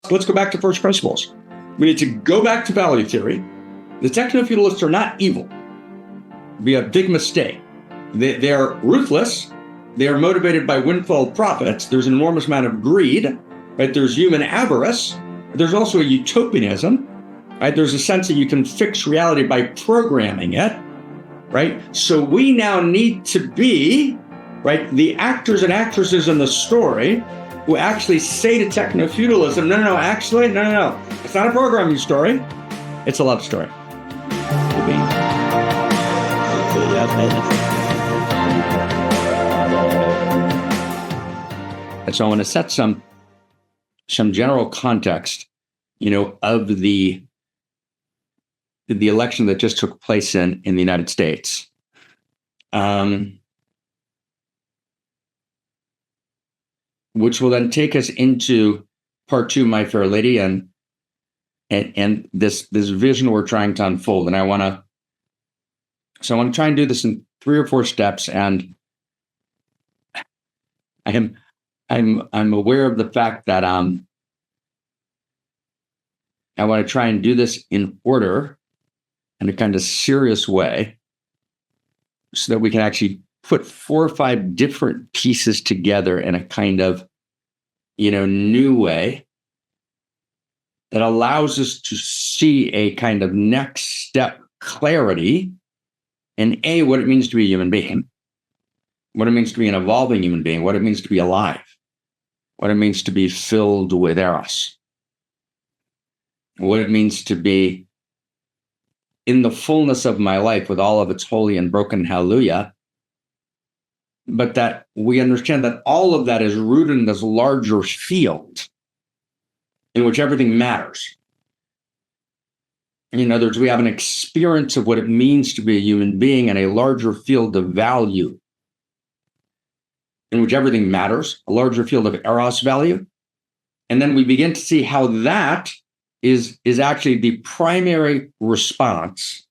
let's go back to first principles. We need to go back to value theory. The techno-feudalists are not evil. It'd be a big mistake. They're ruthless. They are motivated by windfall profits. There's an enormous amount of greed, right? There's human avarice. There's also a utopianism, right? There's a sense that you can fix reality by programming it, right? So we now need to be, right, the actors and actresses in the story who actually say to techno-feudalism, no, it's not a programming story. It's a love story. And so I want to set some general context, of the election that just took place in the United States. Which will then take us into part 2, My Fair Lady, and this vision we're trying to unfold. And I want to try and do this in 3 or 4 steps. And I'm aware of the fact that I want to try and do this in order, in a kind of serious way, so that we can actually put 4 or 5 different pieces together in a kind of, new way that allows us to see a kind of next step clarity in what it means to be a human being, what it means to be an evolving human being, what it means to be alive, what it means to be filled with Eros, what it means to be in the fullness of my life with all of its holy and broken hallelujah, but that we understand that all of that is rooted in this larger field in which everything matters. In other words, we have an experience of what it means to be a human being in a larger field of value in which everything matters, a larger field of Eros value. And then we begin to see how that is actually the primary response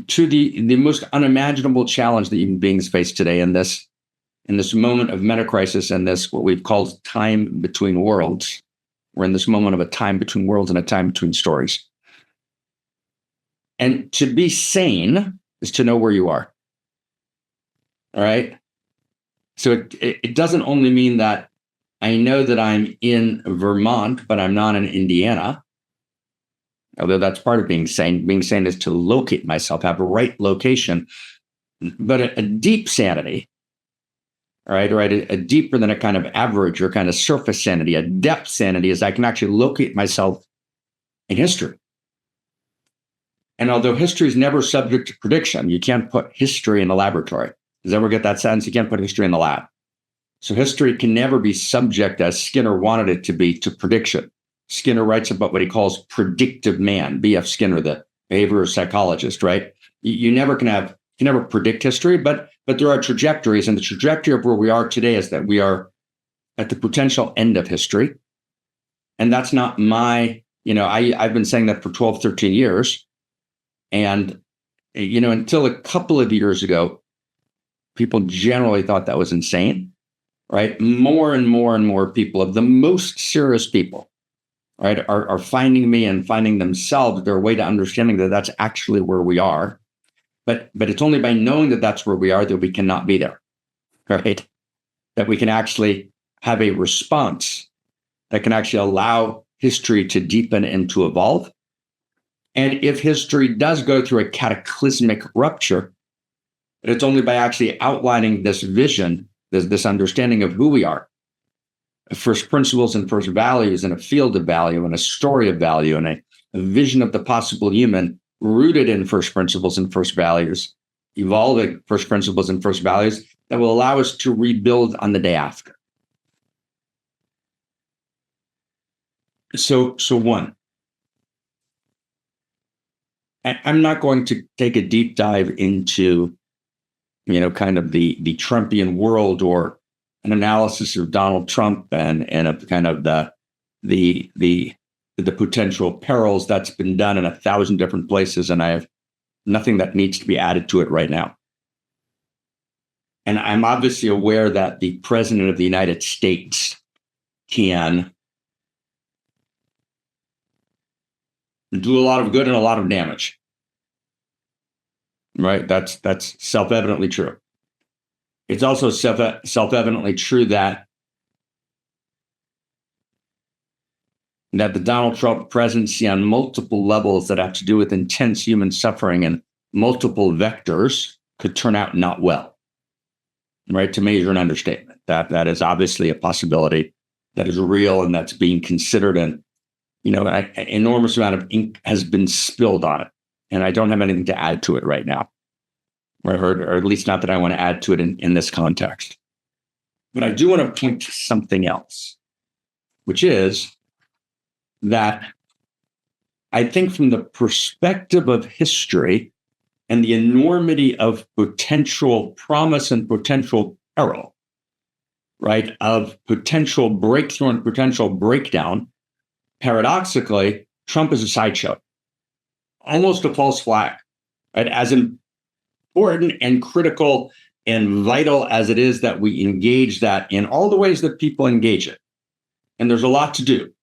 to the most unimaginable challenge that human beings face today in this moment of meta-crisis and this what we've called time between worlds. We're in this moment of a time between worlds and a time between stories. And to be sane is to know where you are. All right? So it doesn't only mean that I know that I'm in Vermont, but I'm not in Indiana. Although that's part of being sane. Being sane is to locate myself, have a right location. But a deep sanity, all right, a deeper than a kind of average or kind of surface sanity, a depth sanity is I can actually locate myself in history. And although history is never subject to prediction, you can't put history in the laboratory. Does everyone get that sense? You can't put history in the lab. So history can never be subject, as Skinner wanted it to be, to prediction. Skinner writes about what he calls predictive man, B.F. Skinner, the behavioral psychologist, right? You never predict history, but there are trajectories, and the trajectory of where we are today is that we are at the potential end of history. And that's not my, I've been saying that for 12, 13 years. And, until a couple of years ago, people generally thought that was insane, right? More and more and more people, of the most serious people, right, are finding me and finding themselves their way to understanding that that's actually where we are. But it's only by knowing that that's where we are that we cannot be there, right? That we can actually have a response that can actually allow history to deepen and to evolve. And if history does go through a cataclysmic rupture, it's only by actually outlining this vision, this understanding of who we are, first principles and first values, and a field of value and a story of value and a vision of the possible human rooted in first principles and first values, evolving first principles and first values that will allow us to rebuild on the day after. So one, I'm not going to take a deep dive into, kind of the Trumpian world or an analysis of Donald Trump and of kind of the potential perils that's been done in 1,000 different places, and I have nothing that needs to be added to it right now. And I'm obviously aware that the president of the United States can do a lot of good and a lot of damage. Right? That's self-evidently true. It's also self-evidently true that the Donald Trump presidency on multiple levels that have to do with intense human suffering and multiple vectors could turn out not well. Right? To major an understatement. That is obviously a possibility that is real and that's being considered, and an enormous amount of ink has been spilled on it. And I don't have anything to add to it right now. Or at least not that I want to add to it in this context. But I do want to point to something else, which is that I think from the perspective of history and the enormity of potential promise and potential peril, right, of potential breakthrough and potential breakdown, paradoxically, Trump is a sideshow, almost a false flag, right? As important and critical and vital as it is that we engage that in all the ways that people engage it. And there's a lot to do.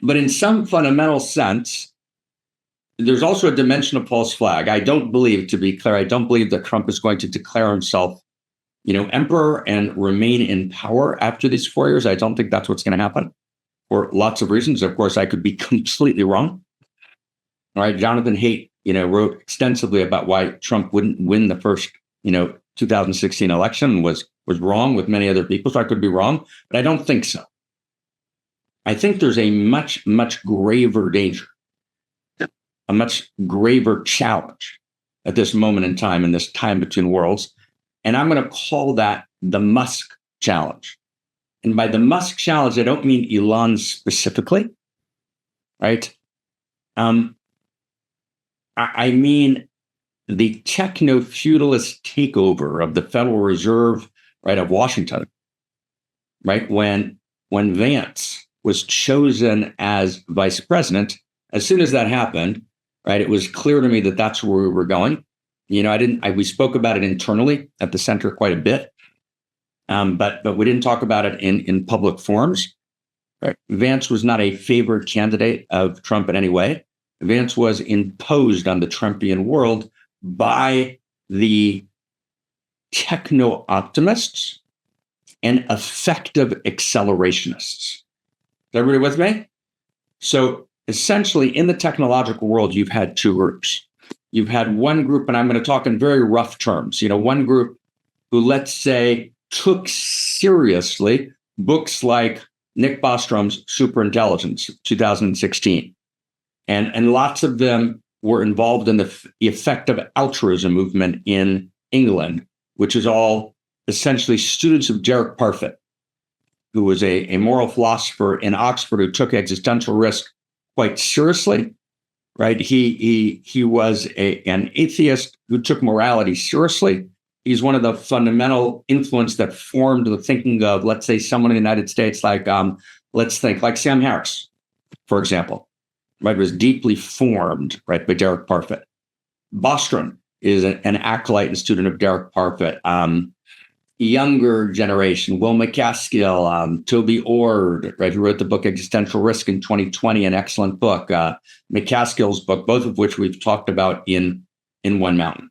But in some fundamental sense, there's also a dimension of false flag. I don't believe, to be clear, I don't believe that Trump is going to declare himself, emperor and remain in power after these 4 years. I don't think that's what's going to happen for lots of reasons. Of course, I could be completely wrong. All right, Jonathan Haidt, wrote extensively about why Trump wouldn't win the first, 2016 election, was wrong with many other people. So I could be wrong, but I don't think so. I think there's a much, much graver danger, a much graver challenge at this moment in time, in this time between worlds. And I'm going to call that the Musk challenge. And by the Musk challenge, I don't mean Elon specifically, right? I mean the techno-feudalist takeover of the Federal Reserve, right, of Washington, right? When Vance was chosen as vice president, as soon as that happened, right, it was clear to me that that's where we were going. We spoke about it internally at the center quite a bit, but we didn't talk about it in public forums. Right? Vance was not a favored candidate of Trump in any way. Vance was imposed on the Trumpian world by the techno-optimists and effective accelerationists. Is everybody with me? So essentially, in the technological world, you've had two groups. You've had one group, and I'm going to talk in very rough terms, one group who, let's say, took seriously books like Nick Bostrom's Superintelligence, 2016. And lots of them were involved in the effective altruism movement in England, which is all essentially students of Derek Parfit, who was a moral philosopher in Oxford who took existential risk quite seriously, right? He was an atheist who took morality seriously. He's one of the fundamental influence that formed the thinking of, let's say, someone in the United States like, let's think like Sam Harris, for example, right? Was deeply formed, right, by Derek Parfit. Bostrom is an acolyte and student of Derek Parfit. Younger generation, Will McCaskill, Toby Ord, right, who wrote the book Existential Risk in 2020, an excellent book. McCaskill's book, both of which we've talked about in One Mountain.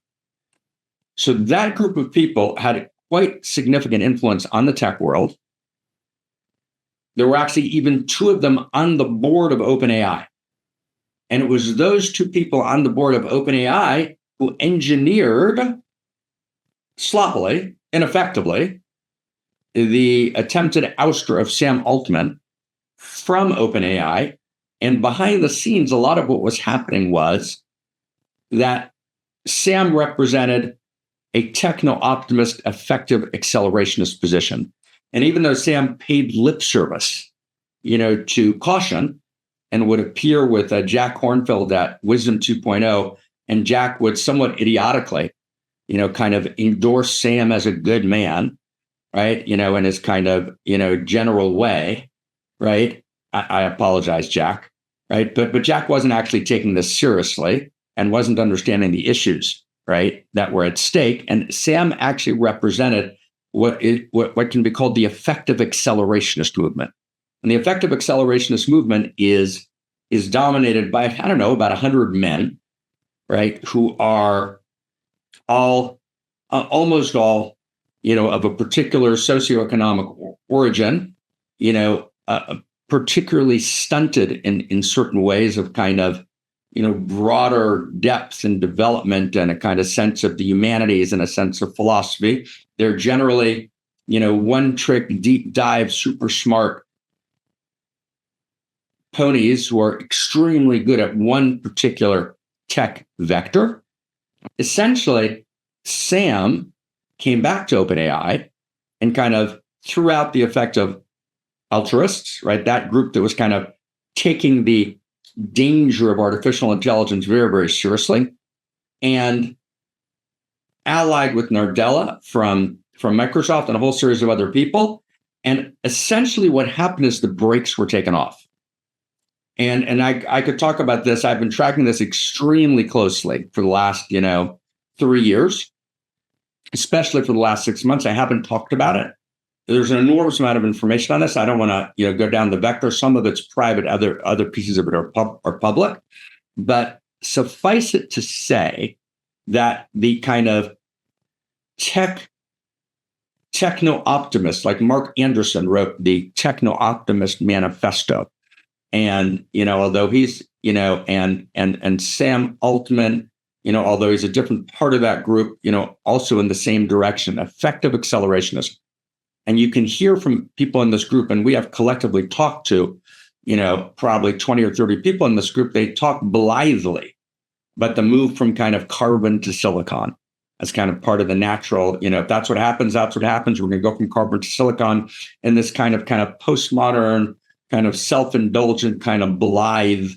So that group of people had quite significant influence on the tech world. There were actually even two of them on the board of OpenAI. And it was those two people on the board of OpenAI who engineered sloppily, ineffectively, the attempted ouster of Sam Altman from OpenAI. And behind the scenes, a lot of what was happening was that Sam represented a techno-optimist, effective accelerationist position. And even though Sam paid lip service, to caution and would appear with Jack Hornfield at Wisdom 2.0, and Jack would somewhat idiotically, kind of endorse Sam as a good man, right? In his kind of, general way, right? I apologize, Jack, right? But Jack wasn't actually taking this seriously and wasn't understanding the issues, right, that were at stake. And Sam actually represented what can be called the effective accelerationist movement. And the effective accelerationist movement is dominated by, I don't know, about 100 men, right, who are all, almost all, of a particular socioeconomic origin, particularly stunted in certain ways of kind of, broader depth and development and a kind of sense of the humanities and a sense of philosophy. They're generally, one trick, deep dive, super smart ponies who are extremely good at one particular tech vector. Essentially, Sam came back to OpenAI and kind of threw out the effect of altruists, right? That group that was kind of taking the danger of artificial intelligence very, very seriously, and allied with Nardella from Microsoft and a whole series of other people. And essentially what happened is the brakes were taken off. And I could talk about this. I've been tracking this extremely closely for the last, 3 years, especially for the last 6 months. I haven't talked about it. There's an enormous amount of information on this. I don't want to, go down the vector. Some of it's private, other pieces of it are public. But suffice it to say that the kind of techno-optimist, like Mark Anderson wrote the Techno-Optimist Manifesto. And, although he's, and Sam Altman, although he's a different part of that group, also in the same direction, effective accelerationism. And you can hear from people in this group, and we have collectively talked to, probably 20 or 30 people in this group. They talk blithely, but the move from kind of carbon to silicon as kind of part of the natural, if that's what happens, that's what happens. We're going to go from carbon to silicon in this kind of postmodern, kind of self-indulgent, kind of blithe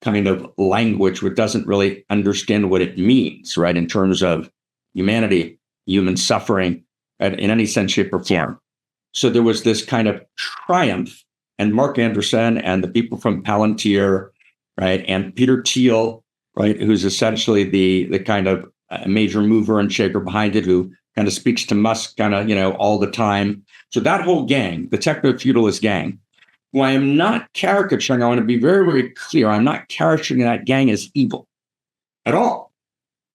kind of language, which doesn't really understand what it means, right, in terms of humanity, human suffering, right, in any sense, shape, or form. So there was this kind of triumph, and Mark Anderson and the people from Palantir, right, and Peter Thiel, right, who's essentially the kind of major mover and shaker behind it, who kind of speaks to Musk kind of, all the time. So that whole gang, the techno-feudalist gang, who I am not caricaturing, I want to be very, very clear, I'm not caricaturing that gang as evil at all.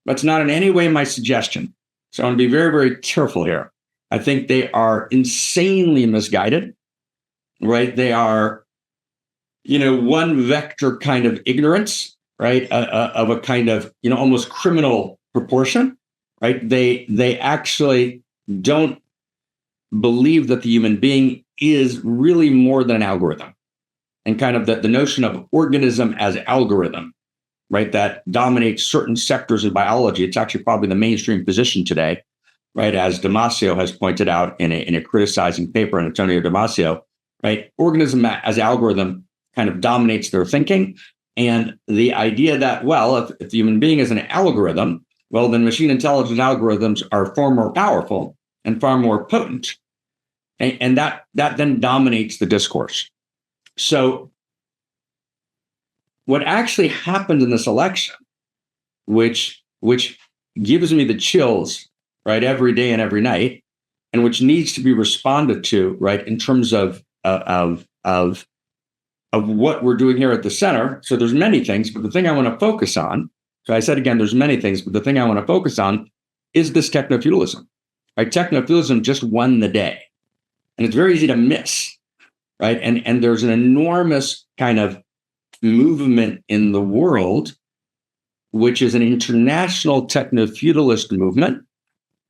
That's not in any way my suggestion. So I want to be very, very careful here. I think they are insanely misguided, right? They are, one vector kind of ignorance, right? Of a kind of, almost criminal proportion, right? They actually don't believe that the human being is really more than an algorithm, and kind of the notion of organism as algorithm, right? That dominates certain sectors of biology. It's actually probably the mainstream position today, right? As Damasio has pointed out in a criticizing paper, Antonio Damasio, right? Organism as algorithm kind of dominates their thinking. And the idea that, well, if the human being is an algorithm, well, then machine intelligence algorithms are far more powerful and far more potent. And that then dominates the discourse. So what actually happened in this election, which gives me the chills, right, every day and every night, and which needs to be responded to, right, in terms of what we're doing here at the center. So there's many things, but the thing I want to focus on, so I said again, there's many things, but the thing I want to focus on is this techno-feudalism. Right? Techno-feudalism just won the day. And it's very easy to miss, right? And there's an enormous kind of movement in the world, which is an international techno-feudalist movement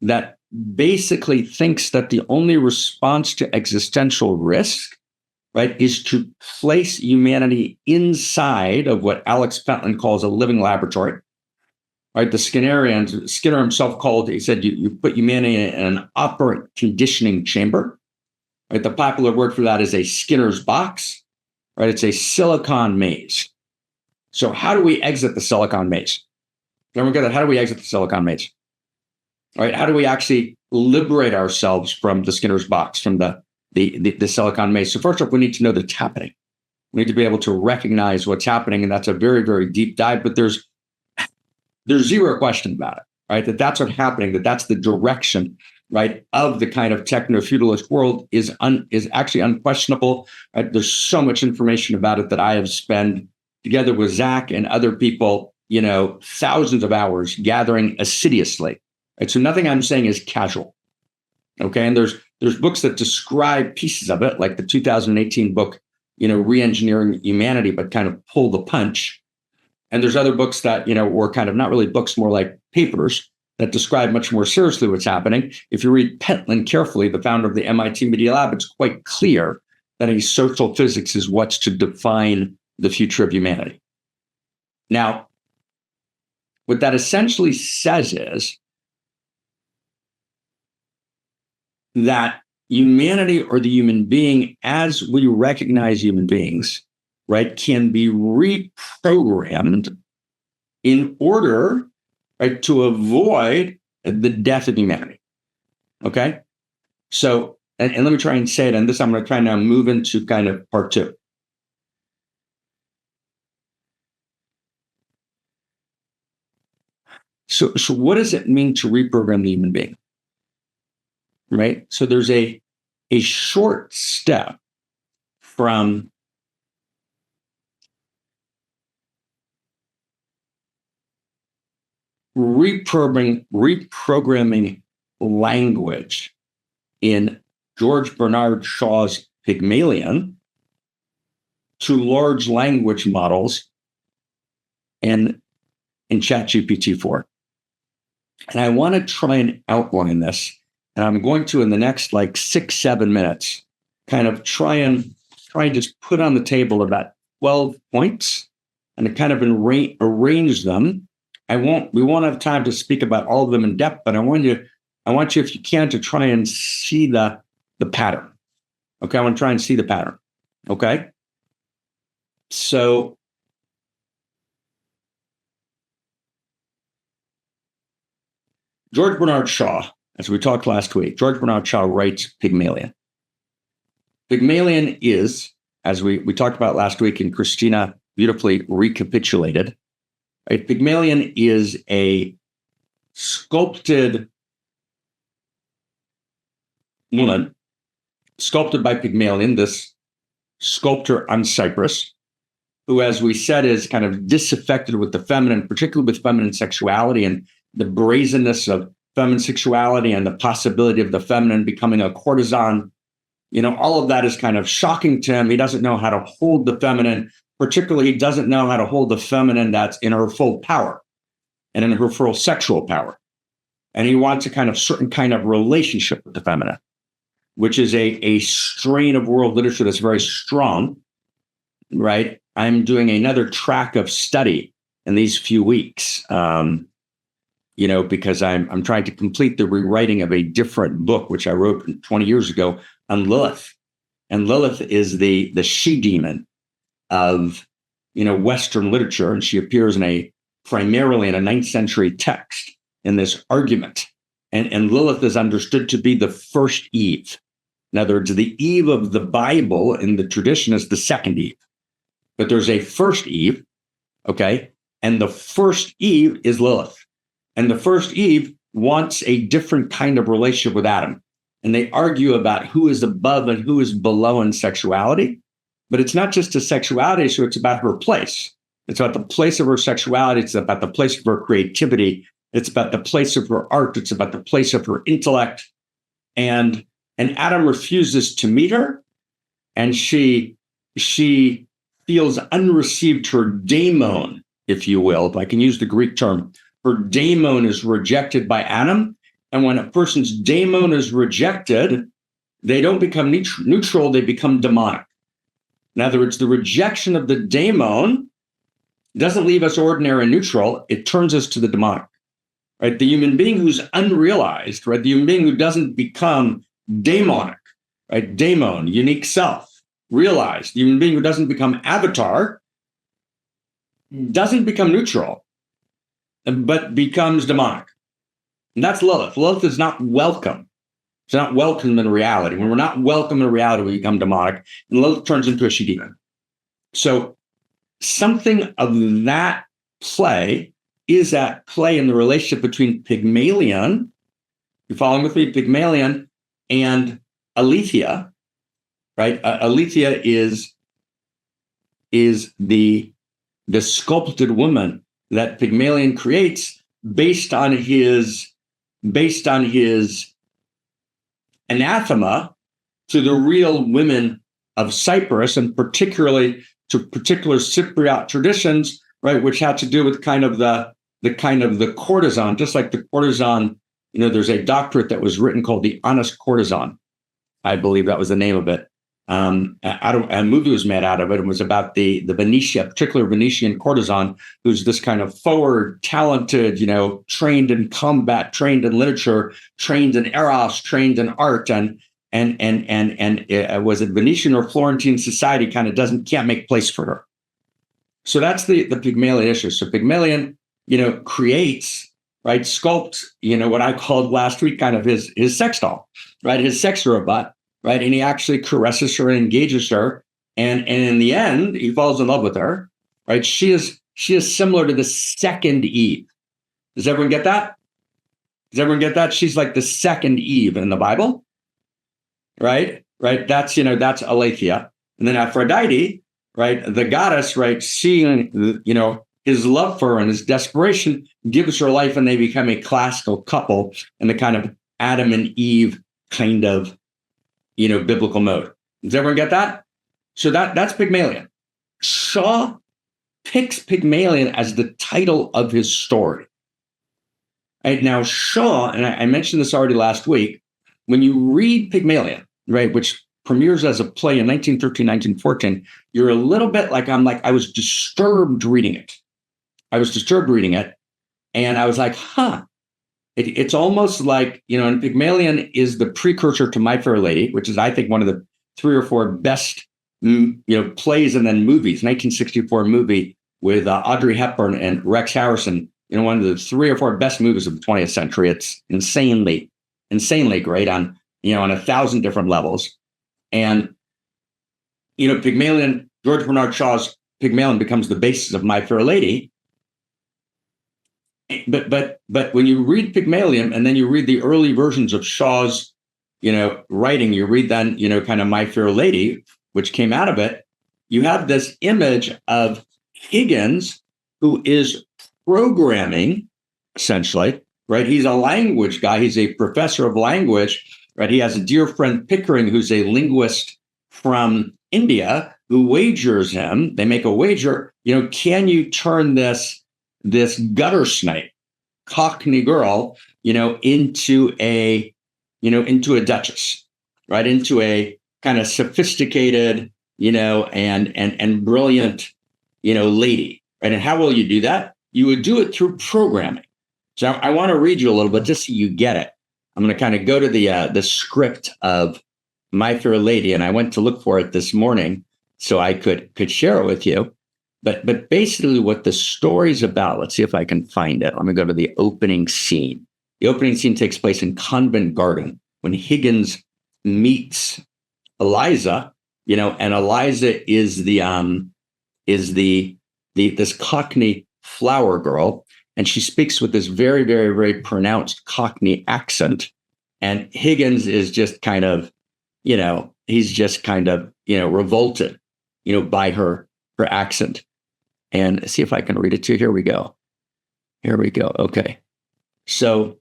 that basically thinks that the only response to existential risk, right, is to place humanity inside of what Alex Pentland calls a living laboratory. Right, the Skinnerians, Skinner himself he said, you put humanity in an operant conditioning chamber. Right, the popular word for that is a Skinner's box. Right, it's a silicon maze. So how do we exit the silicon maze? Everyone get that? How do we exit the silicon maze? All right, how do we actually liberate ourselves from the Skinner's box, from the silicon maze? So first off, we need to know that's happening. We need to be able to recognize what's happening, and that's a very, very deep dive. But there's zero question about it, right? That's what's happening. That's the direction right, of the kind of techno-feudalist world is actually unquestionable. Right? There's so much information about it that I have spent together with Zach and other people, thousands of hours gathering assiduously. Right? So nothing I'm saying is casual. Okay, and there's books that describe pieces of it, like the 2018 book, Re-engineering Humanity, but kind of pull the punch. And there's other books that, were kind of not really books, more like papers that describe much more seriously what's happening. If you read Pentland carefully, the founder of the MIT Media Lab, it's quite clear that a social physics is what's to define the future of humanity. Now, what that essentially says is that humanity, or the human being as we recognize human beings, right, can be reprogrammed in order, right, to avoid the death of humanity. Okay? So, and let me try and say it, and this I'm going to try now move into kind of part two. So what does it mean to reprogram the human being? Right? So there's a short step from reprogramming language in George Bernard Shaw's Pygmalion to large language models in ChatGPT-4. And I want to try and outline this. And I'm going to, in the next 6-7 minutes, kind of try and just put on the table about 12 points and to kind of arrange them. We won't have time to speak about all of them in depth, but I want you, if you can, to try and see the pattern. Okay, I want to try and see the pattern. Okay, so George Bernard Shaw, as we talked last week, George Bernard Shaw writes Pygmalion. Pygmalion is, as we talked about last week, and Christina beautifully recapitulated, right? Pygmalion is a sculpted woman, sculpted by Pygmalion, this sculptor on Cyprus, who, as we said, is kind of disaffected with the feminine, particularly with feminine sexuality and the brazenness of feminine sexuality and the possibility of the feminine becoming a courtesan. All of that is kind of shocking to him. He doesn't know how to hold the feminine. Particularly, he doesn't know how to hold the feminine that's in her full power and in her full sexual power. And he wants a certain kind of relationship with the feminine, which is a strain of world literature that's very strong, right? I'm doing another track of study in these few weeks, because I'm trying to complete the rewriting of a different book, which I wrote 20 years ago on Lilith. And Lilith is the she-demon of, Western literature. And she appears primarily in a 9th century text in this argument. And Lilith is understood to be the first Eve. In other words, the Eve of the Bible in the tradition is the second Eve. But there's a first Eve, okay? And the first Eve is Lilith. And the first Eve wants a different kind of relationship with Adam. And they argue about who is above and who is below in sexuality. But it's not just a sexuality issue, it's about her place. It's about the place of her sexuality. It's about the place of her creativity. It's about the place of her art. It's about the place of her intellect. And Adam refuses to meet her. And she feels unreceived. Her daemon, if you will, if I can use the Greek term, her daemon is rejected by Adam. And when a person's daemon is rejected, they don't become neutral, they become demonic. In other words, the rejection of the daemon doesn't leave us ordinary and neutral, it turns us to the demonic. Right? The human being who's unrealized, right? The human being who doesn't become daemonic, right? Daemon, unique self, realized. The human being who doesn't become avatar doesn't become neutral, but becomes demonic. And that's Lilith. Lilith is not welcome. It's not welcome in reality. When we're not welcome in reality, we become demonic, and Lilith turns into a she-demon. So something of that play is at play in the relationship between Pygmalion, You following with me? Pygmalion and Aletheia, right? Aletheia is the sculpted woman that Pygmalion creates based on his anathema to the real women of Cyprus, and particularly to particular Cypriot traditions, right, which had to do with kind of the courtesan, just like the courtesan. There's a doctorate that was written called The Honest Courtesan. I believe that was the name of it. A movie was made out of it, and was about the particular Venetian courtesan, who's this kind of forward, talented, trained in combat, trained in literature, trained in eros, trained in art, and was it Venetian or Florentine society kind of can't make place for her. So that's the Pygmalion issue. So Pygmalion, creates, right, sculpts, what I called last week kind of his sex doll, right, his sex robot. Right. And he actually caresses her and engages her. And in the end, he falls in love with her. Right. She is similar to the second Eve. Does everyone get that? She's like the second Eve in the Bible. Right. That's Aletheia. And then Aphrodite, right, the goddess, right, seeing, his love for her and his desperation, gives her life, and they become a classical couple in the kind of Adam and Eve kind of biblical mode. Does everyone get that? So that's Pygmalion. Shaw picks Pygmalion as the title of his story. Right now, Shaw, and I mentioned this already last week, when you read Pygmalion, right, which premieres as a play in 1913, 1914, you're a little bit like I was disturbed reading it. And I was like, It's almost like, and Pygmalion is the precursor to My Fair Lady, which is, I think, one of the 3 or 4 best, plays and then movies. 1964 movie with Audrey Hepburn and Rex Harrison. One of the 3 or 4 best movies of the 20th century. It's insanely great on 1,000 different levels. And Pygmalion, George Bernard Shaw's Pygmalion becomes the basis of My Fair Lady. But when you read Pygmalion and then you read the early versions of Shaw's, writing, you read then, kind of My Fair Lady, which came out of it, you have this image of Higgins, who is programming, essentially, right? He's a language guy. He's a professor of language, right? He has a dear friend, Pickering, who's a linguist from India, who wagers him. They make a wager, can you turn this gutter snipe, Cockney girl, into a duchess, right? Into a kind of sophisticated, and brilliant, lady, right? And how will you do that? You would do it through programming. So I want to read you a little bit just so you get it. I'm going to kind of go to the script of My Fair Lady, and I went to look for it this morning so I could share it with you. But basically what the story's about, let's see if I can find it. Let me go to the opening scene. The opening scene takes place in Covent Garden when Higgins meets Eliza, and Eliza is this Cockney flower girl, and she speaks with this very, very, very pronounced Cockney accent. And Higgins is just kind of, he's just kind of, revolted, by her accent. And see if I can read it to you. Here we go. Okay. So,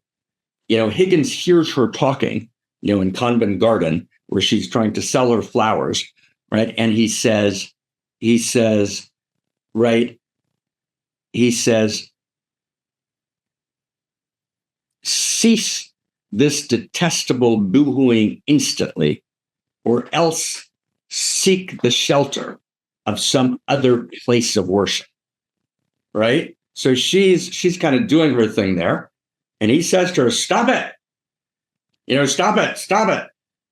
Higgins hears her talking, in Covent Garden, where she's trying to sell her flowers, right? And he says, cease this detestable boohooing instantly, or else seek the shelter of some other place of worship, right? So she's kind of doing her thing there. And he says to her, stop it. Stop it.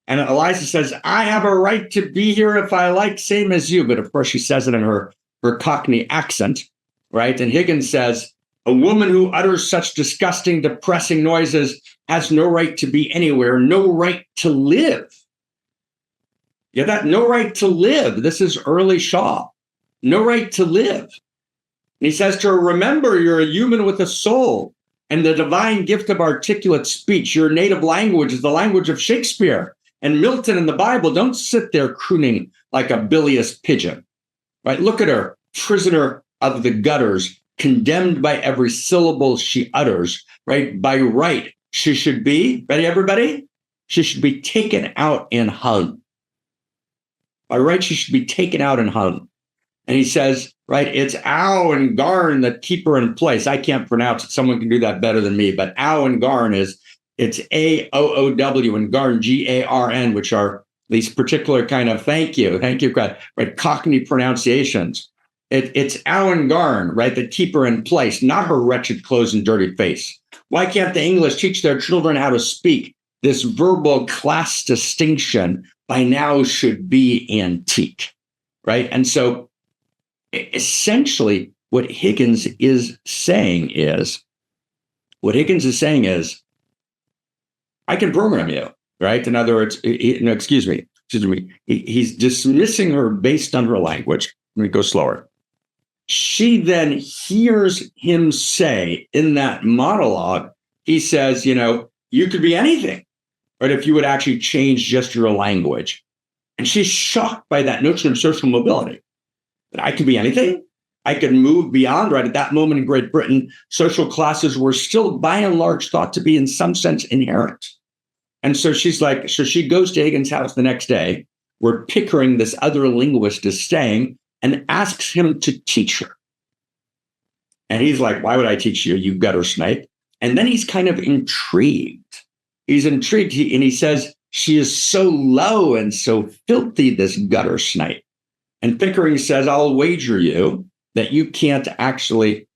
And Eliza says, I have a right to be here if I like, same as you. But of course, she says it in her Cockney accent, right? And Higgins says, a woman who utters such disgusting, depressing noises has no right to be anywhere, no right to live. Yeah, that no right to live. This is early Shaw. No right to live. And he says to her, remember, you're a human with a soul. and the divine gift of articulate speech. Your native language is the language of Shakespeare and Milton and the Bible. Don't sit there crooning like a bilious pigeon, right? Look at her, prisoner of the gutters, condemned by every syllable she utters, right? By right, she should be, ready everybody? She should be taken out and hung. By right, she should be taken out and hung. And he says, right, it's Ow and Garn that keep her in place. I can't pronounce it. Someone can do that better than me. But Ow and Garn it's A-O-O-W and Garn, G-A-R-N, which are these particular kind of, thank you, right, Cockney pronunciations. It's Ow and Garn, right, that keep her in place, not her wretched clothes and dirty face. Why can't the English teach their children how to speak? This verbal class distinction by now should be antique, right? And so essentially what Higgins is saying is, I can program you, right? In other words, he's dismissing her based on her language. Let me go slower. She then hears him say in that monologue, he says, you could be anything, right? If you would actually change just your language. And she's shocked by that notion of social mobility. That I could be anything. I could move beyond, right? At that moment in Great Britain, social classes were still by and large thought to be in some sense inherent. And so she goes to Higgins' house the next day, where Pickering, this other linguist, is staying, and asks him to teach her. And he's like, why would I teach you, you gutter snipe? And then he's kind of intrigued. He's intrigued, and he says, she is so low and so filthy, this gutter snipe. And Pickering says, I'll wager you that you can't actually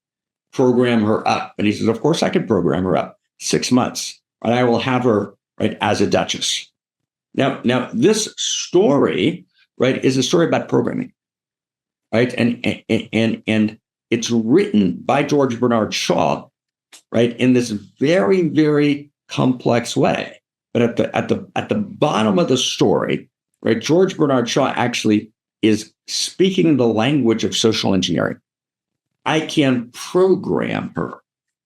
program her up. And he says, of course I can program her up. 6 months, and I will have her, right, as a duchess. Now this story, right, is a story about programming, right? And it's written by George Bernard Shaw, right, in this very, very complex way. But at the bottom of the story, right, George Bernard Shaw actually is speaking the language of social engineering. I can program her.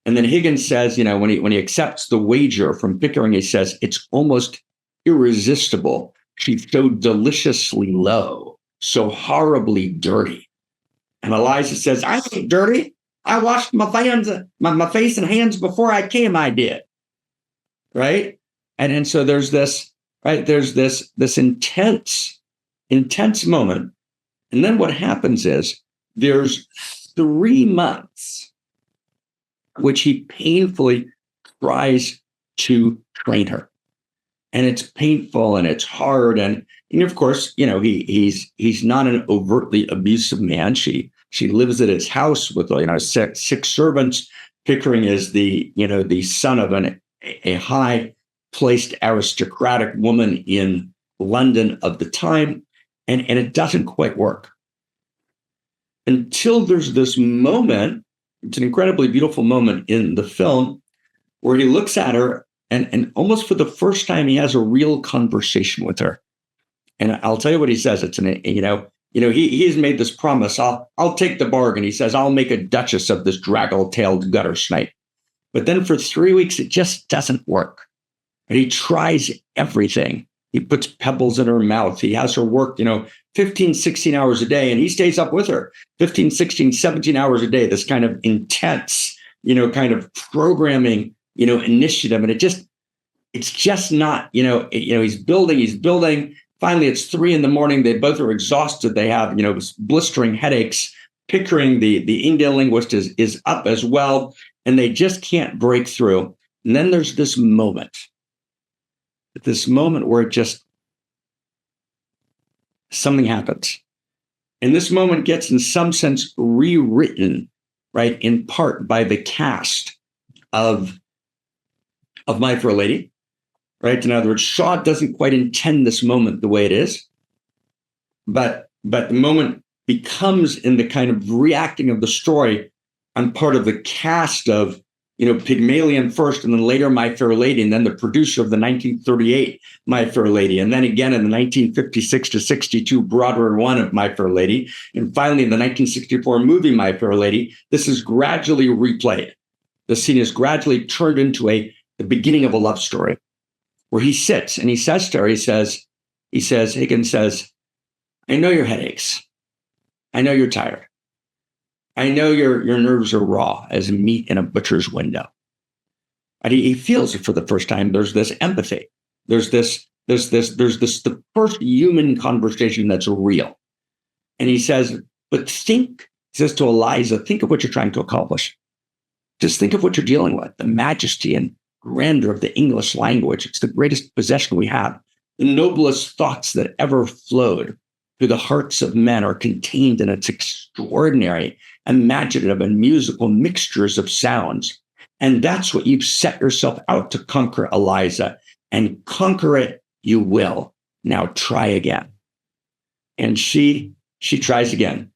And then Higgins says, when he accepts the wager from Pickering, he says, it's almost irresistible. She's so deliciously low, so horribly dirty. And Eliza says, I ain't dirty. I washed my face and hands before I came, I did. Right? And so there's this, right? There's this intense moment. And then what happens is there's 3 months which he painfully tries to train her. And it's painful and it's hard. And of course, he's not an overtly abusive man. She lives at his house with, six servants. Pickering is the son of a high-placed aristocratic woman in London of the time. And it doesn't quite work. Until there's this moment, it's an incredibly beautiful moment in the film, where he looks at her and almost for the first time, he has a real conversation with her. And I'll tell you what he says. It's he's made this promise. I'll take the bargain. He says, I'll make a duchess of this draggle-tailed gutter snipe. But then for 3 weeks, it just doesn't work. And he tries everything. He puts pebbles in her mouth. He has her work, 15, 16 hours a day, and he stays up with her 15, 16, 17 hours a day, this kind of intense, kind of programming, initiative. And it's just not, he's building. Finally, it's 3 a.m. They both are exhausted. They have, blistering headaches. Pickering, the Indian linguist, is up as well, and they just can't break through. And then there's this moment where something happens. And this moment gets, in some sense, rewritten, right, in part by the cast of My Fair Lady, right? In other words, Shaw doesn't quite intend this moment the way it is, but the moment becomes, in the kind of reacting of the story, on part of the cast of, Pygmalion first, and then later My Fair Lady, and then the producer of the 1938 My Fair Lady, and then again in the 1956 to 62 Broadway run of My Fair Lady, and finally in the 1964 movie My Fair Lady. This is gradually replayed. the scene is gradually turned into the beginning of a love story where he sits and he says to her, Higgins says, I know your headaches. I know you're tired. I know your nerves are raw as meat in a butcher's window. And he feels it for the first time. There's this empathy. There's the first human conversation that's real. And he says, but he says to Eliza, think of what you're trying to accomplish. Just think of what you're dealing with, the majesty and grandeur of the English language. It's the greatest possession we have. The noblest thoughts that ever flowed through the hearts of men are contained in its extraordinary, imaginative, and musical mixtures of sounds. And that's what you've set yourself out to conquer, Eliza. And conquer it you will. Now try again. And she tries again.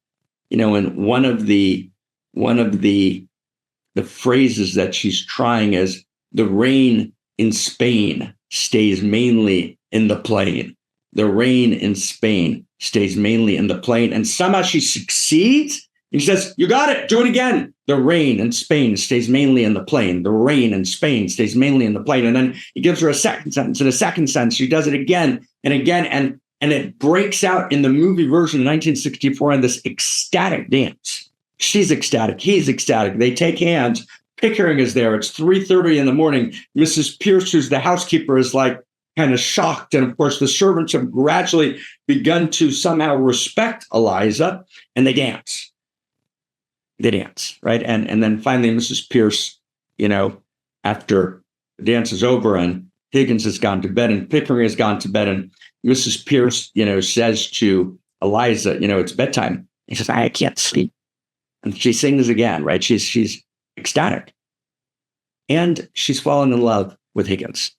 And one of the phrases that she's trying is, the rain in Spain stays mainly in the plain. The rain in Spain stays mainly in the plain. And somehow she succeeds. And she says, you got it, do it again. The rain in Spain stays mainly in the plain. The rain in Spain stays mainly in the plain. And then he gives her a second sentence, and a second sentence. She does it again and again. And it breaks out in the movie version in 1964 in this ecstatic dance. She's ecstatic. He's ecstatic. They take hands. Pickering is there. It's 3:30 in the morning. Mrs. Pierce, who's the housekeeper, is like kind of shocked. And of course, the servants have gradually begun to somehow respect Eliza, and they dance. They dance, right? And then finally, Mrs. Pierce, after the dance is over and Higgins has gone to bed and Pickering has gone to bed, and Mrs. Pierce, says to Eliza, it's bedtime. He says, I can't sleep. And she sings again, right? She's ecstatic. And she's fallen in love with Higgins.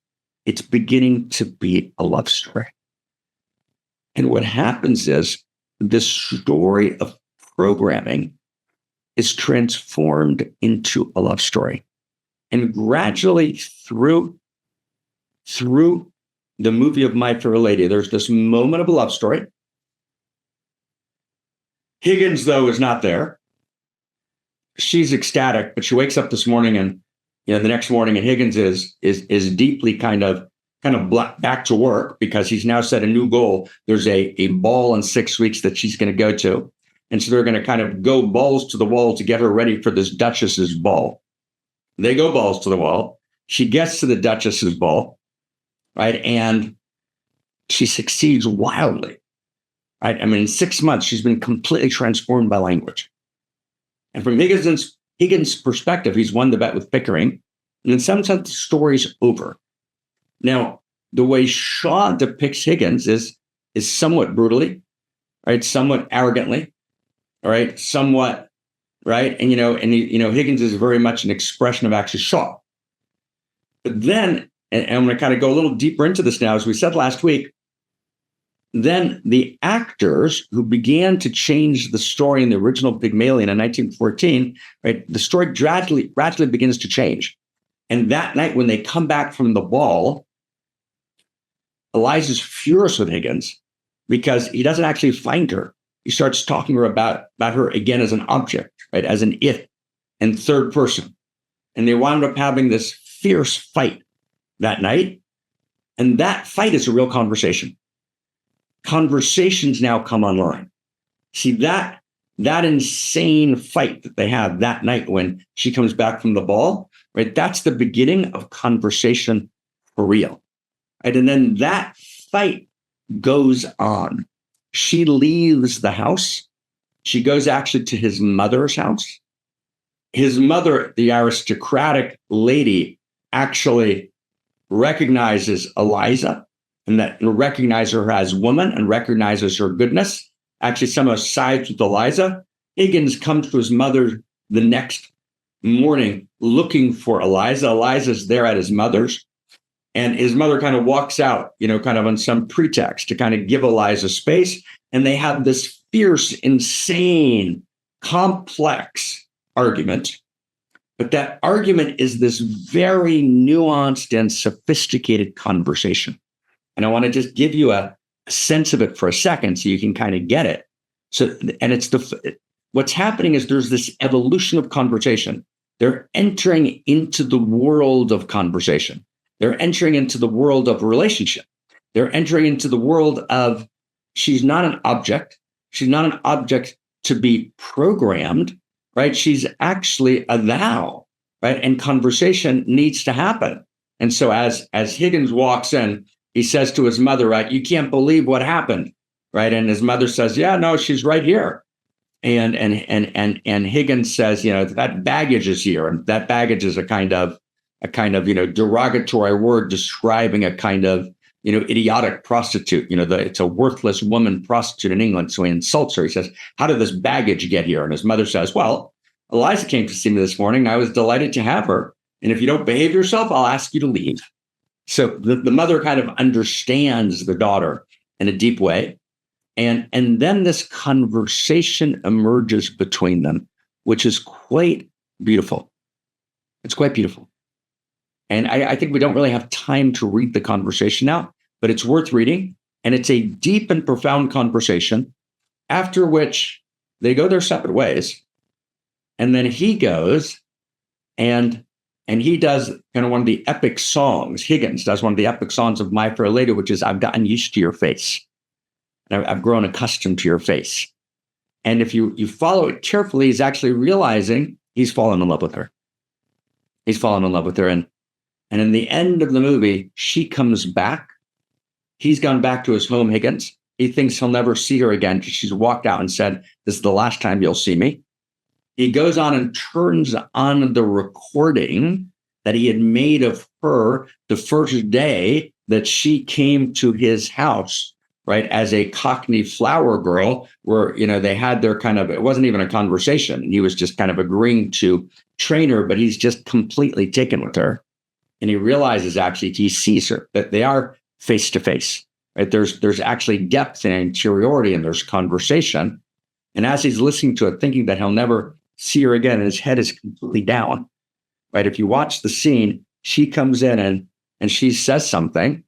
It's beginning to be a love story. And what happens is this story of programming is transformed into a love story. And gradually through the movie of My Fair Lady, there's this moment of a love story. Higgins, though, is not there. She's ecstatic, but she wakes up this morning and the next morning, and Higgins is deeply kind of back to work because he's now set a new goal. There's a ball in 6 weeks that she's going to go to. And so they're going to kind of go balls to the wall to get her ready for this Duchess's ball. They go balls to the wall. She gets to the Duchess's ball, right? And she succeeds wildly, right? I mean, in 6 months, she's been completely transformed by language. And from Higgins' perspective, he's won the bet with Pickering. And in some sense, the story's over. Now, the way Shaw depicts Higgins is somewhat brutally, right? Somewhat arrogantly, all right? Somewhat, right? And, Higgins is very much an expression of actually Shaw. But then, and I'm going to kind of go a little deeper into this now, as we said last week, then the actors who began to change the story in the original Pygmalion in 1914, right, the story gradually begins to change. And that night when they come back from the ball, Eliza's furious with Higgins because he doesn't actually find her. He starts talking to her about her again as an object, right, as an it, and third person. And they wound up having this fierce fight that night. And that fight is a real conversation. Conversations now come online. See, that insane fight that they have that night when she comes back from the ball, right? That's the beginning of conversation for real. Right? And then that fight goes on. She leaves the house. She goes actually to his mother's house. His mother, the aristocratic lady, actually recognizes Eliza, and that recognizes her as woman and recognizes her goodness, actually somehow sides with Eliza. Higgins comes to his mother the next morning looking for Eliza. Eliza's there at his mother's, and his mother kind of walks out, kind of on some pretext to kind of give Eliza space. And they have this fierce, insane, complex argument. But that argument is this very nuanced and sophisticated conversation. And I want to just give you a sense of it for a second so you can kind of get it. So, and what's happening is there's this evolution of conversation. They're entering into the world of conversation. They're entering into the world of relationship. They're entering into the world of she's not an object. She's not an object to be programmed, right? She's actually a thou, right? And conversation needs to happen. And so as Higgins walks in, he says to his mother, right, you can't believe what happened, right? And his mother says, yeah, no, she's right here. And Higgins says, that baggage is here, and that baggage is a kind of derogatory word describing a kind of idiotic prostitute. It's a worthless woman prostitute in England. So he insults her. He says, how did this baggage get here? And his mother says, well, Eliza came to see me this morning. I was delighted to have her. And if you don't behave yourself, I'll ask you to leave. So the mother kind of understands the daughter in a deep way. And then this conversation emerges between them, which is quite beautiful. It's quite beautiful. And I think we don't really have time to read the conversation now, but it's worth reading. And it's a deep and profound conversation, after which they go their separate ways. And then he goes and he does kind of one of the epic songs. Higgins does one of the epic songs of My Fair Lady, which is, I've gotten used to your face. And I've grown accustomed to your face. And if you follow it carefully, he's actually realizing he's fallen in love with her. He's fallen in love with her. And in the end of the movie, she comes back. He's gone back to his home, Higgins. He thinks he'll never see her again because she's walked out and said, this is the last time you'll see me. He goes on and turns on the recording that he had made of her the first day that she came to his house, right, as a Cockney flower girl, where, they had their kind of, it wasn't even a conversation. He was just kind of agreeing to train her, but he's just completely taken with her. And he realizes actually, he sees her, that they are face to face, right? There's actually depth and interiority, and there's conversation. And as he's listening to it, thinking that he'll never see her again, and his head is completely down, right? If you watch the scene, she comes in and she says something,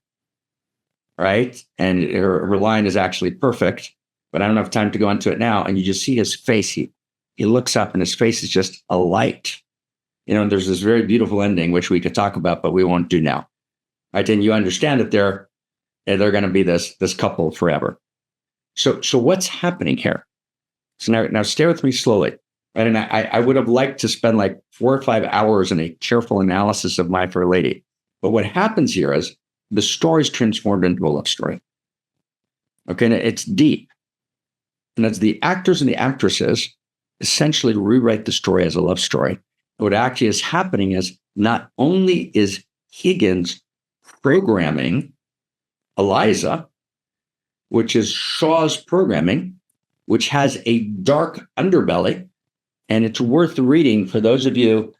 right? And her line is actually perfect, but I don't have time to go into it now. And you just see his face. He looks up and his face is just alight. And there's this very beautiful ending, which we could talk about, but we won't do now. Right? And you understand that they're going to be this couple forever. So what's happening here? So now stay with me slowly. Right? And I would have liked to spend like 4 or 5 hours in a careful analysis of My Fair Lady. But what happens here is the story is transformed into a love story. Okay, and it's deep. And as the actors and the actresses essentially rewrite the story as a love story, what actually is happening is not only is Higgins programming Eliza, which is Shaw's programming, which has a dark underbelly, and it's worth reading for those of you.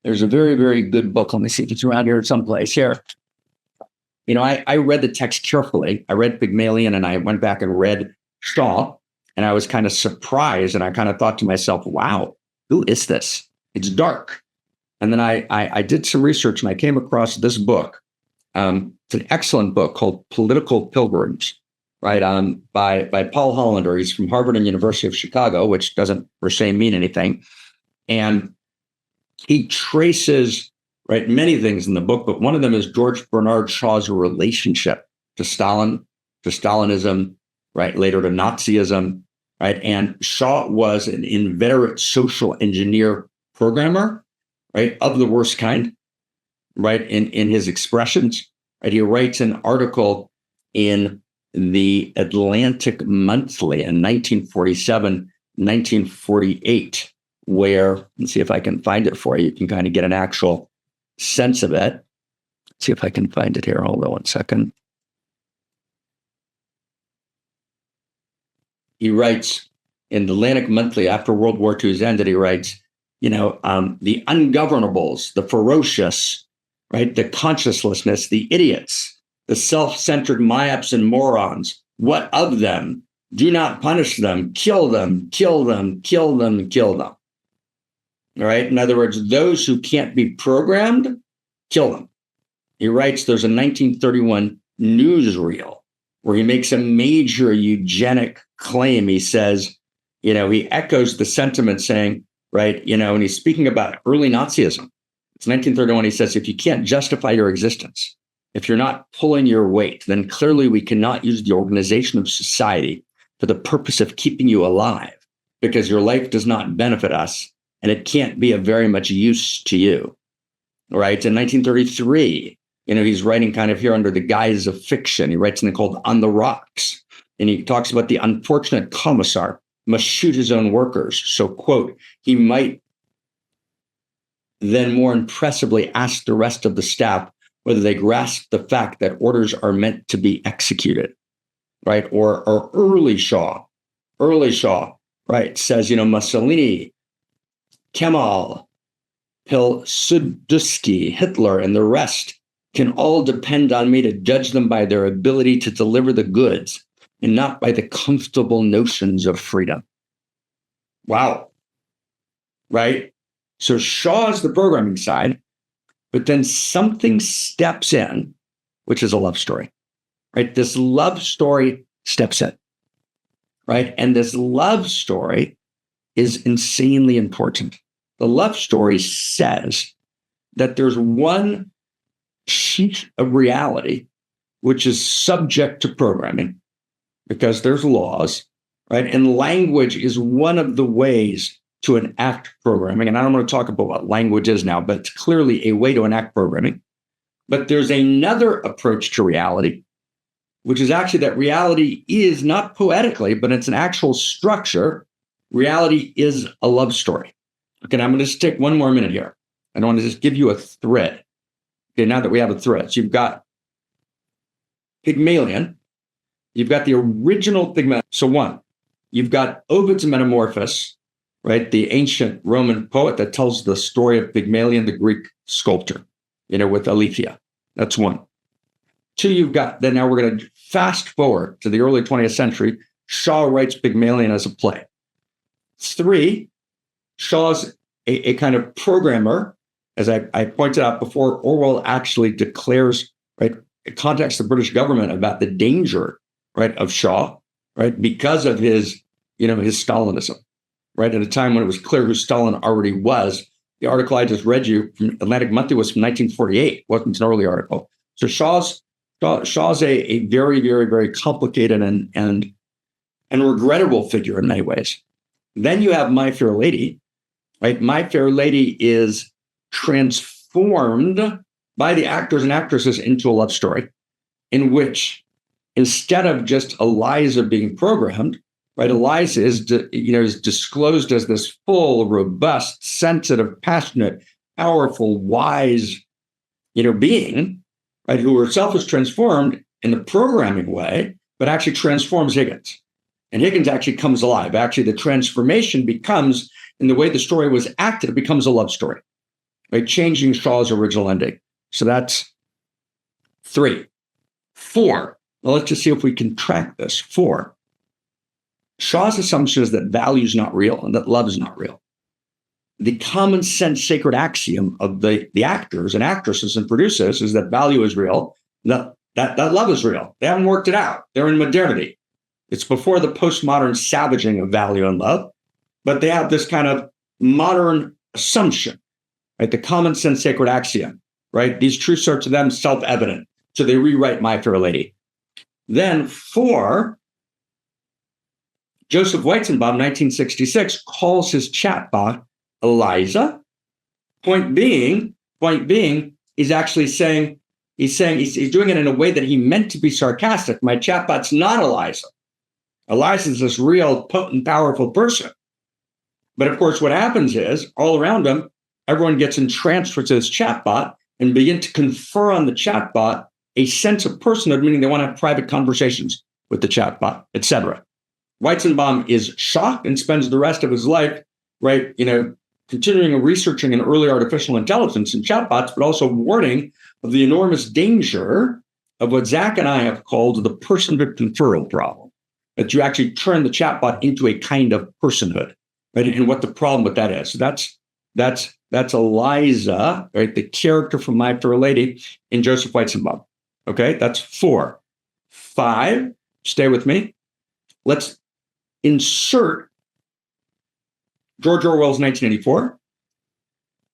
There's a very, very good book. Let me see if it's around here someplace here. I read the text carefully. I read Pygmalion and I went back and read Shaw, and I was kind of surprised, and I kind of thought to myself, wow, who is this? It's dark. And then I did some research and I came across this book. It's an excellent book called Political Pilgrims, right? By Paul Hollander. He's from Harvard and University of Chicago, which doesn't per se mean anything. And he traces, right, many things in the book, but one of them is George Bernard Shaw's relationship to Stalin, to Stalinism, right, later to Nazism, right? And Shaw was an inveterate social engineer programmer, right, of the worst kind, right, in his expressions. Right? He writes an article in the Atlantic Monthly in 1947, 1948, where, let's see if I can find it for you. You can kind of get an actual sense of it. Let's see if I can find it here. Hold on one second. He writes in the Atlantic Monthly after World War II's ended, he writes, the ungovernables, the ferocious, right, the consciencelessness, the idiots, the self-centered myops and morons, what of them? Do not punish them, kill them, kill them, kill them, kill them. All right. In other words, those who can't be programmed, kill them. He writes there's a 1931 newsreel where he makes a major eugenic claim. He says, he echoes the sentiment saying, right? And he's speaking about early Nazism. It's 1931. He says, if you can't justify your existence, if you're not pulling your weight, then clearly we cannot use the organization of society for the purpose of keeping you alive, because your life does not benefit us and it can't be of very much use to you, right? In 1933, he's writing kind of here under the guise of fiction. He writes something called On the Rocks, and he talks about the unfortunate commissar must shoot his own workers. So, quote, he might then more impressively ask the rest of the staff whether they grasp the fact that orders are meant to be executed, right? Or early Shaw, right, says, Mussolini, Kemal, Pilsudski, Hitler, and the rest can all depend on me to judge them by their ability to deliver the goods and not by the comfortable notions of freedom. Wow. Right? So Shaw's the programming side, but then something steps in, which is a love story, right? This love story steps in, right? And this love story is insanely important. The love story says that there's one sheet of reality which is subject to programming because there's laws, right? And language is one of the ways to enact programming. And I don't want to talk about what language is now, but it's clearly a way to enact programming. But there's another approach to reality, which is actually that reality is not poetically, but it's an actual structure. Reality is a love story. Okay, now I'm going to just take one more minute here. I want to just give you a thread. Okay, now that we have a thread. So you've got Pygmalion. You've got the original Pygmalion. So one, you've got Ovid's Metamorphose, right? The ancient Roman poet that tells the story of Pygmalion, the Greek sculptor, with Aletheia. That's one. Two, you've got, then now we're going to fast forward to the early 20th century. Shaw writes Pygmalion as a play. Three, Shaw's a kind of programmer, as I pointed out before. Orwell actually declares, right, contacts the British government about the danger, right, of Shaw, right, because of his Stalinism, right, at a time when it was clear who Stalin already was. The article I just read you from Atlantic Monthly was from 1948, wasn't an early article. So Shaw's a very, very, very complicated and regrettable figure in many ways. Then you have My Fair Lady, right? My Fair Lady is transformed by the actors and actresses into a love story in which, instead of just Eliza being programmed, right, Eliza is disclosed as this full, robust, sensitive, passionate, powerful, wise, being, right, who herself is transformed in the programming way, but actually transforms Higgins. And Higgins actually comes alive. Actually, the transformation becomes, in the way the story was acted, it becomes a love story, right? Changing Shaw's original ending. So that's 3. 4. Well, let's just see if we can track this. 4. Shaw's assumption is that value is not real and that love is not real. The common sense sacred axiom of the actors and actresses and producers is that value is real, that love is real. They haven't worked it out. They're in modernity. It's before the postmodern savaging of value and love, but they have this kind of modern assumption, right? The common sense sacred axiom, right? These truths are to them self-evident. So they rewrite My Fair Lady. Then 4, Joseph Weizenbaum, 1966, calls his chatbot Eliza. Point being, he's actually saying, he's doing it in a way that he meant to be sarcastic. My chatbot's not Eliza. Eliza is this real, potent, powerful person. But of course, what happens is, all around him, everyone gets entranced with this chatbot and begin to confer on the chatbot a sense of personhood, meaning they want to have private conversations with the chatbot, etc. Weizenbaum is shocked and spends the rest of his life, right, continuing researching in early artificial intelligence and chatbots, but also warning of the enormous danger of what Zach and I have called the personhood conferral problem. That you actually turn the chatbot into a kind of personhood, right? And what the problem with that is. So that's Eliza, right? The character from My Fair Lady in Joseph Weizenbaum. Okay, that's 4. 5, stay with me. Let's insert George Orwell's 1984,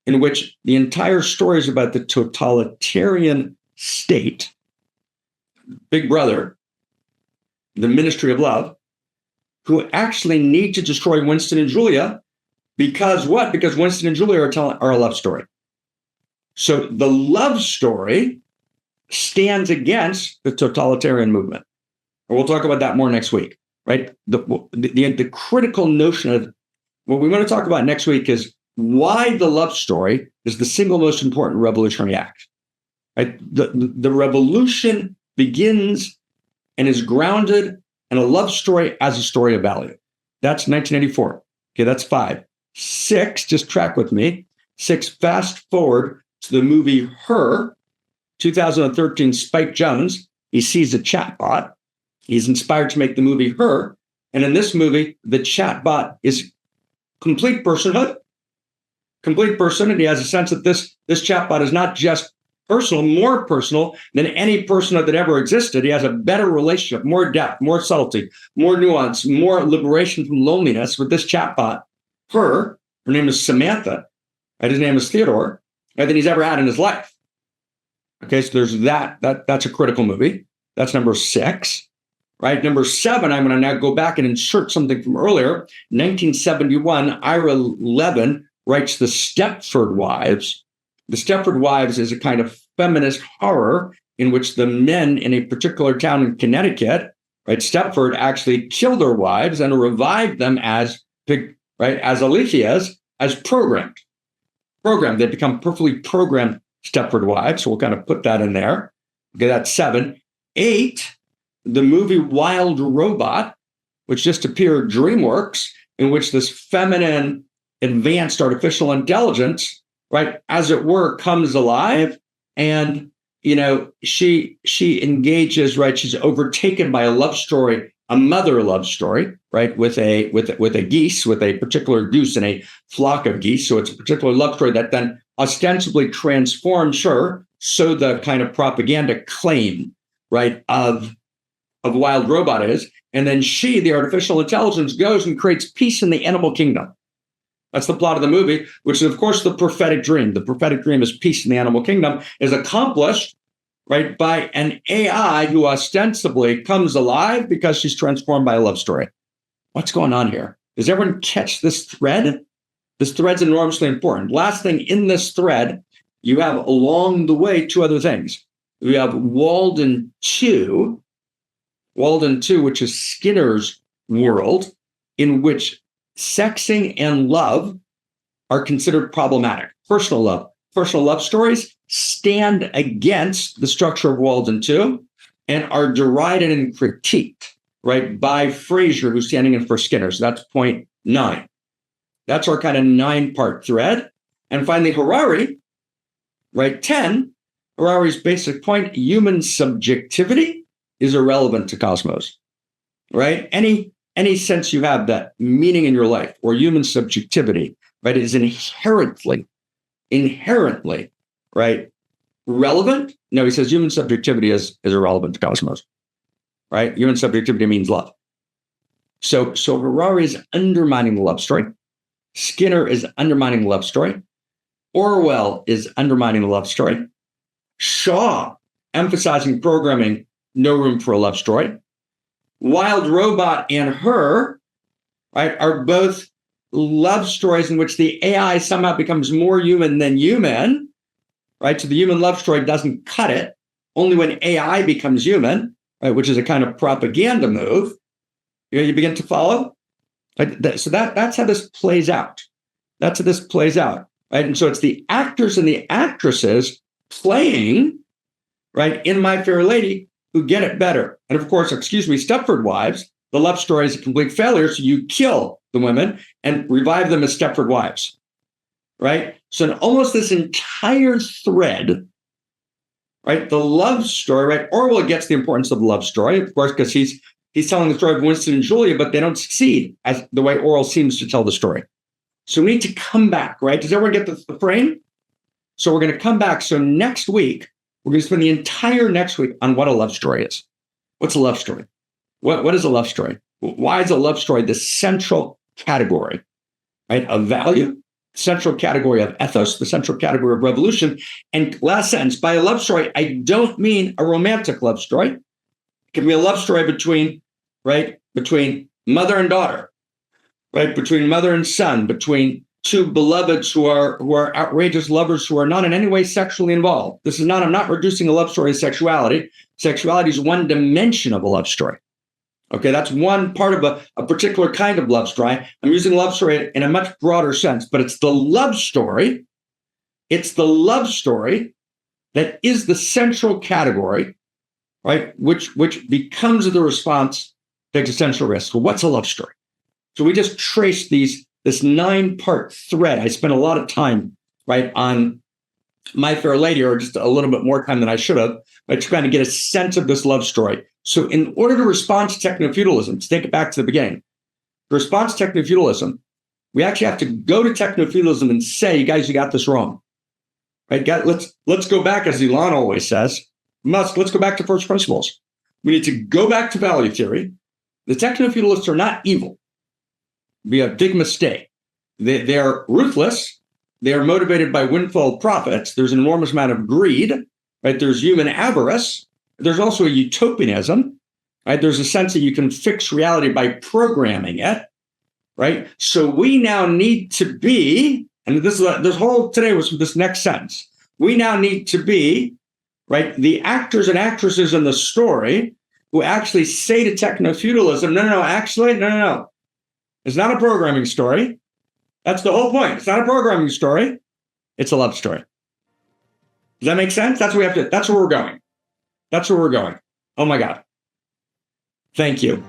in which the entire story is about the totalitarian state, Big Brother, the Ministry of Love, who actually need to destroy Winston and Julia because what? Because Winston and Julia are a love story. So the love story stands against the totalitarian movement. And we'll talk about that more next week, right? The critical notion of what we want to talk about next week is why the love story is the single most important revolutionary act. Right? The revolution begins and is grounded in a love story as a story of value. That's 1984. Okay, that's 5. 6, just track with me. 6, fast forward to the movie Her, 2013, Spike Jonze. He sees a chatbot. He's inspired to make the movie Her. And in this movie, the chatbot is complete personhood, complete person. And he has a sense that this chatbot is not just personal, more personal than any personhood that ever existed. He has a better relationship, more depth, more subtlety, more nuance, more liberation from loneliness with this chatbot. Her name is Samantha, right? His name is Theodore, than he's ever had in his life. Okay, so there's that's a critical movie. That's number 6, right? Number 7, I'm going to now go back and insert something from earlier. 1971, Ira Levin writes The Stepford Wives. The Stepford Wives is a kind of feminist horror in which the men in a particular town in Connecticut, right, Stepford, actually kill their wives and revive them as Aletheas, as programmed. They become perfectly programmed Stepford Wives. So we'll kind of put that in there. Okay, that's 7. 8, the movie Wild Robot, which just appeared, DreamWorks, in which this feminine, advanced artificial intelligence, right, as it were, comes alive, and she engages, right? She's overtaken by a love story, a mother love story, right, with a geese, with a particular goose and a flock of geese. So it's a particular love story that then ostensibly transforms her. So the kind of propaganda claim, right, of Wild Robot is, and then she, the artificial intelligence, goes and creates peace in the animal kingdom. That's the plot of the movie, which is, of course, the prophetic dream. The prophetic dream is peace in the animal kingdom, is accomplished, right, by an AI who ostensibly comes alive because she's transformed by a love story. What's going on here? Does everyone catch this thread? This thread's enormously important. Last thing in this thread, you have along the way 2 other things. You have Walden 2, which is Skinner's world, in which sexing and love are considered problematic. Personal love stories stand against the structure of Walden 2 and are derided and critiqued, right, by Fraser, who's standing in for Skinner. So that's point 9. That's our kind of 9-part thread. And finally, Harari, right, 10, Harari's basic point: human subjectivity is irrelevant to cosmos, right? Any sense you have that meaning in your life or human subjectivity, right, is inherently, right, relevant. No, he says human subjectivity is irrelevant to cosmos, right? Human subjectivity means love. So Harari is undermining the love story. Skinner is undermining the love story. Orwell is undermining the love story. Shaw, emphasizing programming, no room for a love story. Wild Robot and Her, right, are both love stories in which the AI somehow becomes more human than human, right? So the human love story doesn't cut it. Only when AI becomes human, right, which is a kind of propaganda move, you begin to follow. Right? So that's how this plays out. Right? And so it's the actors and the actresses playing, right, in My Fair Lady who get it better. And of course, Stepford Wives, the love story is a complete failure. So you kill the women and revive them as Stepford Wives, right? So in almost this entire thread, right, the love story, right? Orwell gets the importance of the love story, of course, because he's telling the story of Winston and Julia, but they don't succeed as the way Orwell seems to tell the story. So we need to come back, right? Does everyone get the frame? So we're going to come back. So next week, we're going to spend the entire next week on what a love story is. What's a love story? What is a love story? Why is a love story the central category right? Of value, central category of ethos, the central category of revolution. And last sentence, by a love story, I don't mean a romantic love story. It can be a love story between mother and daughter, right? Between mother and son, between two beloveds who are outrageous lovers who are not in any way sexually involved. I'm not reducing a love story to sexuality. Sexuality is one dimension of a love story. Okay, that's one part of a particular kind of love story. I'm using love story in a much broader sense, but it's the love story. It's the love story that is the central category, right? Which becomes the response to existential risk. Well, what's a love story? So we just traced this 9-part thread. I spent a lot of time, right, on My Fair Lady, or just a little bit more time than I should have, by trying to get a sense of this love story. So in order to respond to techno-feudalism, to take it back to the beginning, to respond to techno-feudalism, we actually have to go to techno-feudalism and say, you guys, you got this wrong. Right? Let's go back, as Elon always says, let's go back to first principles. We need to go back to value theory. The techno-feudalists are not evil. It'd be a big mistake. They are ruthless. They are motivated by windfall profits. There's an enormous amount of greed, right? There's human avarice. There's also a utopianism, right? There's a sense that you can fix reality by programming it, right? So we now need to be, and this whole today was this next sentence. We now need to be, right, the actors and actresses in the story who actually say to techno-feudalism, no. It's not a programming story. That's the whole point. It's not a programming story. It's a love story. Does that make sense? That's where we're going. That's where we're going. Oh my God. Thank you.